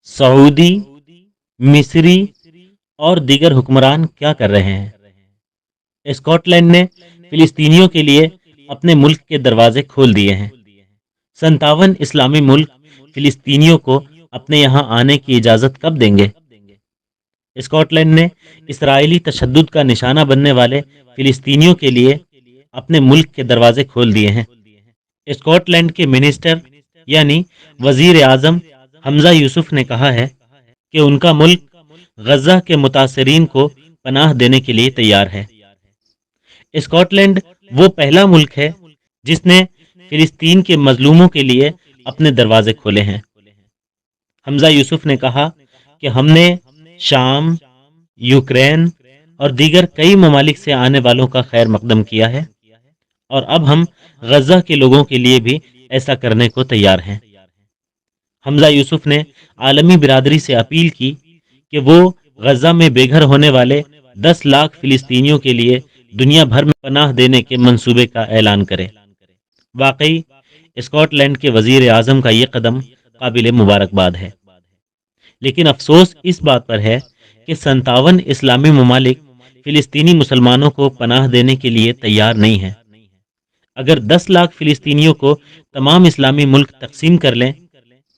Saudi, मिस्री और दीगर हुक्मरान क्या कर रहे हैं? स्कॉटलैंड ने फिलिस्तीनियों के लिए अपने मुल्क के दरवाजे खोल दिए हैं। 57 इस्लामी मुल्क फिलिस्तीनियों को अपने यहाँ आने की इजाज़त कब देंगे? स्कॉटलैंड ने इसराइली तशद्दुद का निशाना बनने वाले फिलिस्तीनियों के लिए अपने मुल्क के दरवाजे खोल दिए हैं। स्कॉटलैंड के मिनिस्टर यानी वजीर आजम हमजा यूसुफ ने कहा है कि उनका मुल्क गजा के मुतासरीन को पनाह देने के लिए तैयार है। स्कॉटलैंड वो पहला मुल्क है जिसने फिलिस्तीन के मजलूमों के लिए अपने दरवाजे खोले हैं। हमजा यूसुफ ने कहा कि हमने शाम, यूक्रेन और दीगर कई ममालिक से आने वालों का खैर मकदम किया है और अब हम गजा के लोगों के लिए भी ऐसा करने को तैयार हैं। हमजा यूसुफ ने आलमी बिरादरी से अपील की कि वो गजा में बेघर होने वाले 10 लाख फिलिस्तीनियों के लिए दुनिया भर में पनाह देने के मंसूबे का ऐलान करे। वाकई स्कॉटलैंड के वजीर आजम का ये कदम काबिल मुबारकबाद है, लेकिन अफसोस इस बात पर है कि 57 इस्लामी ममालिक फिलिस्तीनी मुसलमानों को पनाह देने के लिए तैयार नहीं हैं। अगर 10 लाख फिलिस्तीनियों को तमाम इस्लामी मुल्क तकसीम कर लें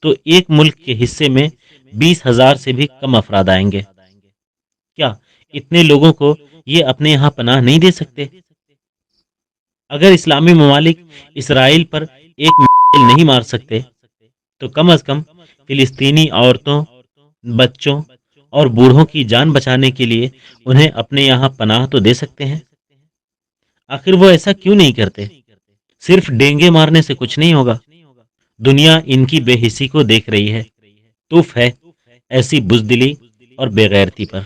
तो एक मुल्क के हिस्से में 20,000 से भी कम अफराद आएंगे। क्या इतने लोगों को ये अपने यहाँ पनाह नहीं दे सकते? अगर इस्लामी ममालिक इसराइल पर एक मिसाइल नहीं मार सकते तो कम अज कम फिलिस्तीनी औरतों, बच्चों और बूढ़ों की जान बचाने के लिए उन्हें अपने यहाँ पनाह तो दे सकते हैं। आखिर वो ऐसा क्यों नहीं करते? सिर्फ डेंगे मारने से कुछ नहीं होगा। दुनिया इनकी बेहिसी को देख रही है। तूफ है ऐसी बुजदिली और बेगैरती पर।